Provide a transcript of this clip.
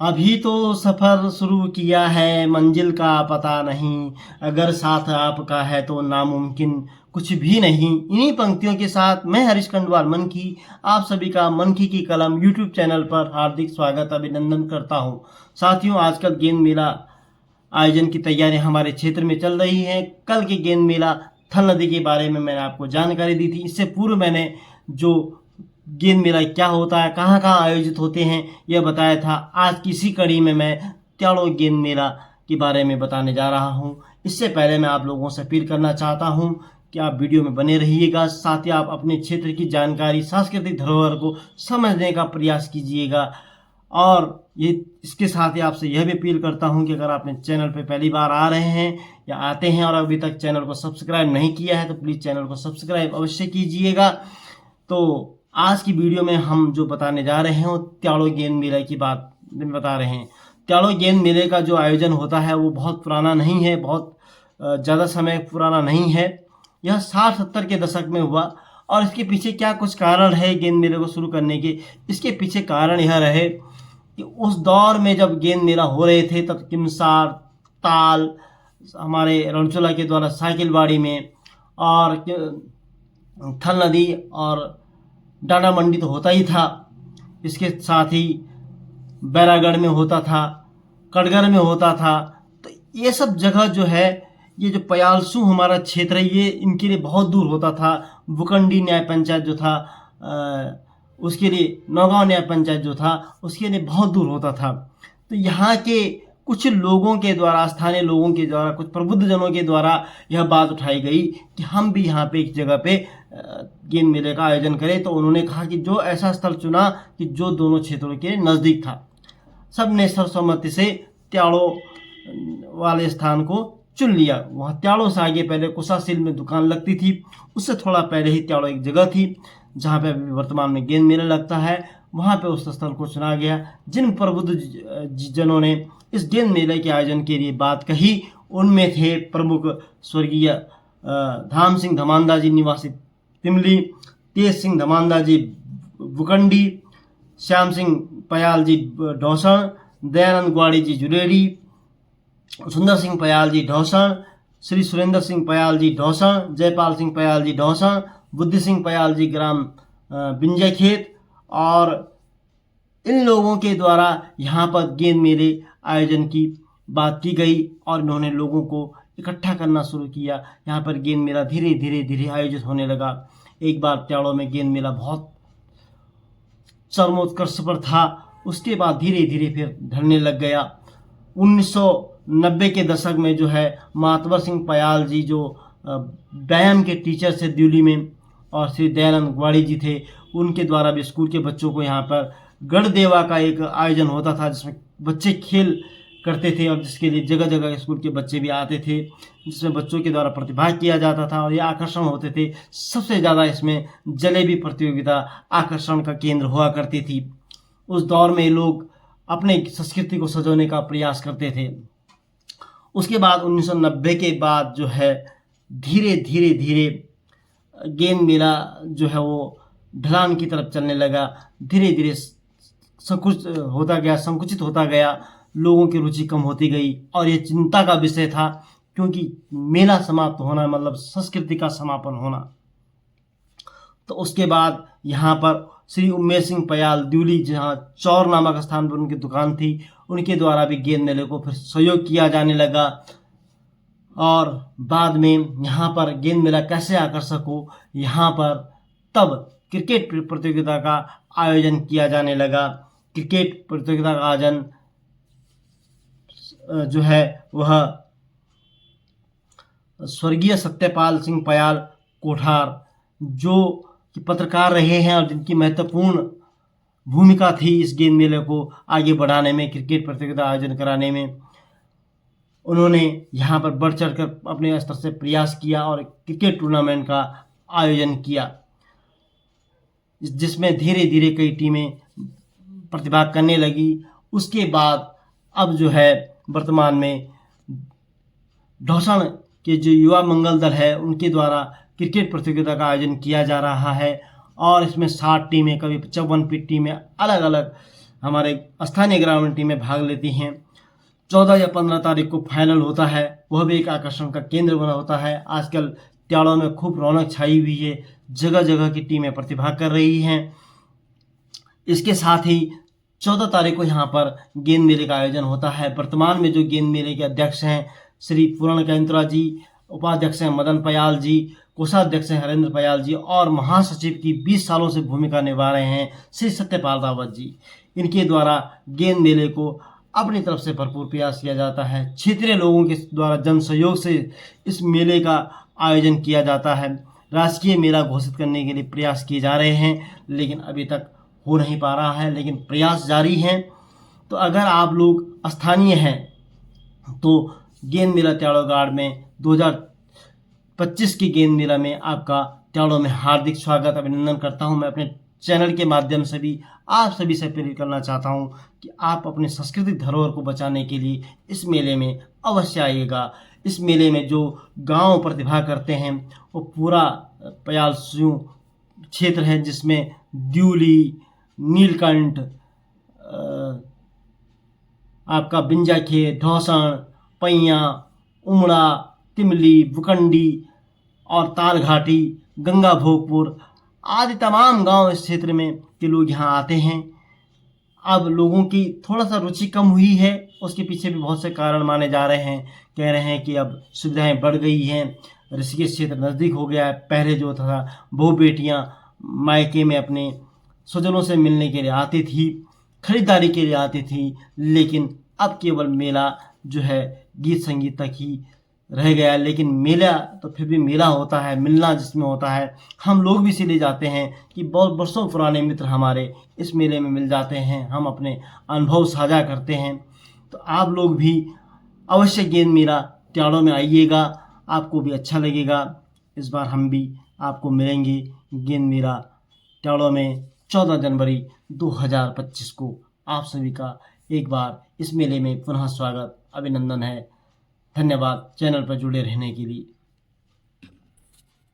अभी तो सफ़र शुरू किया है, मंजिल का पता नहीं। अगर साथ आपका है तो नामुमकिन कुछ भी नहीं। इन्हीं पंक्तियों के साथ मैं हरीश खंडवाल मन की आप सभी का मनकी की कलम यूट्यूब चैनल पर हार्दिक स्वागत अभिनंदन करता हूं। साथियों, आजकल गेंद मेला आयोजन की तैयारियां हमारे क्षेत्र में चल रही हैं। कल के गेंद मेला थल नदी के बारे में मैंने आपको जानकारी दी थी। इससे पूर्व मैंने जो गेंद मेला क्या होता है, कहाँ कहाँ आयोजित होते हैं, यह बताया था। आज की इसी कड़ी में मैं त्याड़ो गेंद मेला के बारे में बताने जा रहा हूँ। इससे पहले मैं आप लोगों से अपील करना चाहता हूँ कि आप वीडियो में बने रहिएगा। साथ ही आप अपने क्षेत्र की जानकारी, सांस्कृतिक धरोहर को समझने का प्रयास कीजिएगा। और ये इसके साथ ही आपसे यह भी अपील करता हूँ कि अगर आपने चैनल पर पहली बार आ रहे हैं या आते हैं और अभी तक चैनल को सब्सक्राइब नहीं किया है तो प्लीज़ चैनल को सब्सक्राइब अवश्य कीजिएगा। तो आज की वीडियो में हम जो बताने जा रहे हैं वो त्याड़ो गेंद मेले की बात बता रहे हैं। त्याड़ो गेंद मेले का जो आयोजन होता है वो बहुत पुराना नहीं है, बहुत ज़्यादा समय पुराना नहीं है। यह 60-70 के दशक में हुआ। और इसके पीछे क्या कुछ कारण है गेंद मेले को शुरू करने के। इसके पीछे कारण यह रहे कि उस दौर में जब गेंद मेला हो रहे थे तब किमसार, ताल हमारे रणचोला के द्वारा साइकिलबाड़ी में, और थल नदी और डांडा मंडी तो होता ही था। इसके साथ ही बैरागढ़ में होता था, कटघर में होता था। तो ये सब जगह जो है, ये जो पयालसू हमारा क्षेत्र है, ये इनके लिए बहुत दूर होता था। भुकंडी न्याय पंचायत जो था उसके लिए, नौगांव न्याय पंचायत जो था उसके लिए बहुत दूर होता था। तो यहाँ के कुछ लोगों के द्वारा, स्थानीय लोगों के द्वारा, कुछ प्रबुद्ध जनों के द्वारा यह बात उठाई गई कि हम भी यहाँ पे एक जगह पे गेंद मेले का आयोजन करें। तो उन्होंने कहा कि जो ऐसा स्थल चुना कि जो दोनों क्षेत्रों के नज़दीक था। सब ने सर्वसम्मति से त्याड़ो वाले स्थान को चुन लिया। वहाँ त्याड़ो से आगे पहले कुशासील में दुकान लगती थी, उससे थोड़ा पहले ही त्याड़ो एक जगह थी जहाँ पे अभी वर्तमान में गेंद मेला लगता है। वहाँ पे उस स्थल को चुना गया। जिन प्रबुद्ध जनों ने इस गेंद मेले के आयोजन के लिए बात कही, उनमें थे प्रमुख स्वर्गीय धाम सिंह धमांदा जी निवासी तिमली, तेज सिंह धमांदा जी भुकंडी, श्याम सिंह पयाल जी ढौसण, दयानंद ग्वाड़ी जी जुलेड़ी, सुंदर सिंह पयाल जी ढौसण, श्री सुरेंद्र सिंह पयाल जी ढौसण, जयपाल सिंह पयाल जी ढौसण, बुद्धि सिंह पयाल जी ग्राम बिंजय खेत। और इन लोगों के द्वारा यहाँ पर गेंद मेले आयोजन की बात की गई और इन्होंने लोगों को इकट्ठा करना शुरू किया। यहाँ पर गेंद मेला धीरे धीरे धीरे आयोजित होने लगा। एक बार त्याड़ो में गेंद मेला बहुत चरमोत्कर्ष पर था, उसके बाद धीरे धीरे फिर ढलने लग गया। 1990 के दशक में जो है मातवर सिंह पयाल जी जो व्यायाम के टीचर थे दिल्ली में, और श्री दयानंद ग्वाड़ी जी थे, उनके द्वारा भी स्कूल के बच्चों को यहाँ पर गढ़देवा का एक आयोजन होता था जिसमें बच्चे खेल करते थे और जिसके लिए जगह जगह स्कूल के बच्चे भी आते थे, जिसमें बच्चों के द्वारा प्रतिभाग किया जाता था और ये आकर्षण होते थे। सबसे ज़्यादा इसमें जलेबी प्रतियोगिता आकर्षण का केंद्र हुआ करती थी। उस दौर में लोग अपने संस्कृति को सजोने का प्रयास करते थे। उसके बाद 1990 के बाद जो है धीरे धीरे धीरे गेंद मेला जो है वो ढलान की तरफ चलने लगा। धीरे धीरे संकुचित होता गया, लोगों की रुचि कम होती गई। और ये चिंता का विषय था क्योंकि मेला समाप्त होना मतलब संस्कृति का समापन होना। तो उसके बाद यहाँ पर श्री उमेश सिंह पयाल द्यूली, जहाँ चौर नामक स्थान पर उनकी दुकान थी, उनके द्वारा भी गेंद मेले को फिर सहयोग किया जाने लगा। और बाद में यहाँ पर गेंद मेला कैसे आकर्षक हो, यहाँ पर तब क्रिकेट प्रतियोगिता का आयोजन किया जाने लगा। क्रिकेट प्रतियोगिता का आयोजन जो है वह स्वर्गीय सत्यपाल सिंह पयाल कोठार, जो कि पत्रकार रहे हैं और जिनकी महत्वपूर्ण भूमिका थी इस गेंद मेले को आगे बढ़ाने में, क्रिकेट प्रतियोगिता आयोजन कराने में। उन्होंने यहाँ पर बढ़ चढ़कर अपने स्तर से प्रयास किया और क्रिकेट टूर्नामेंट का आयोजन किया, जिसमें धीरे धीरे कई टीमें प्रतिभाग करने लगी। उसके बाद अब जो है वर्तमान में ढौसण के जो युवा मंगल दल है उनके द्वारा क्रिकेट प्रतियोगिता का आयोजन किया जा रहा है। और इसमें 60 टीमें, कभी 54 टीमें अलग अलग हमारे स्थानीय ग्रामीण टीमें भाग लेती हैं। 14 या 15 तारीख को फाइनल होता है, वह भी एक आकर्षण का केंद्र बना होता है। आजकल त्याड़ों में खूब रौनक छाई हुई है, जगह जगह की टीमें प्रतिभाग कर रही हैं। इसके साथ ही 14 तारीख को यहाँ पर गेंद मेले का आयोजन होता है। वर्तमान में जो गेंद मेले के अध्यक्ष हैं श्री पूरण कैंतरा जी, उपाध्यक्ष हैं मदन पयाल जी, कोषाध्यक्ष हैं हरेंद्र पयाल जी और महासचिव की 20 सालों से भूमिका निभा रहे हैं श्री सत्यपाल रावत जी। इनके द्वारा गेंद मेले को अपनी तरफ से भरपूर प्रयास किया जाता है। क्षेत्रीय लोगों के द्वारा जन सहयोग से इस मेले का आयोजन किया जाता है। राजकीय मेला घोषित करने के लिए प्रयास किए जा रहे हैं, लेकिन अभी तक हो नहीं पा रहा है, लेकिन प्रयास जारी हैं। तो अगर आप लोग स्थानीय हैं तो गेंद मेला त्याड़ोगाड़ में 2025 की गेंद मेला में आपका त्याड़ों में हार्दिक स्वागत अभिनंदन करता हूं। मैं अपने चैनल के माध्यम से भी आप सभी से अपील करना चाहता हूं कि आप अपनी सांस्कृतिक धरोहर को बचाने के लिए इस मेले में अवश्य आइएगा। इस मेले में जो गांव प्रतिभा करते हैं वो पूरा पयालस्यू क्षेत्र है, जिसमें द्यूली, नीलकंठ, आपका बिंजाखेत, ढौसण, पैया, उमड़ा, तिमली, बुकंडी और ताल घाटी, गंगा भोगपुर आदि तमाम गांव इस क्षेत्र में के लोग यहाँ आते हैं। अब लोगों की थोड़ा सा रुचि कम हुई है, उसके पीछे भी बहुत से कारण माने जा रहे हैं। कह रहे हैं कि अब सुविधाएं बढ़ गई हैं, ऋषिकेश क्षेत्र नज़दीक हो गया है। पहले जो था बहू बेटियाँ मायके में अपने स्वजनों से मिलने के लिए आती थी, खरीदारी के लिए आती थी, लेकिन अब केवल मेला जो है गीत संगीत तक ही रह गया। लेकिन मेला तो फिर भी मेला होता है, मिलना जिसमें होता है। हम लोग भी इसीलिए जाते हैं कि बहुत बरसों पुराने मित्र हमारे इस मेले में मिल जाते हैं, हम अपने अनुभव साझा करते हैं। तो आप लोग भी अवश्य गेंद मेला त्याड़ों में आइएगा, आपको भी अच्छा लगेगा। इस बार हम भी आपको मिलेंगे गेंद मेला त्याड़ों में 14 जनवरी 2025 को। आप सभी का एक बार इस मेले में पुनः स्वागत अभिनंदन है। धन्यवाद चैनल पर जुड़े रहने के लिए।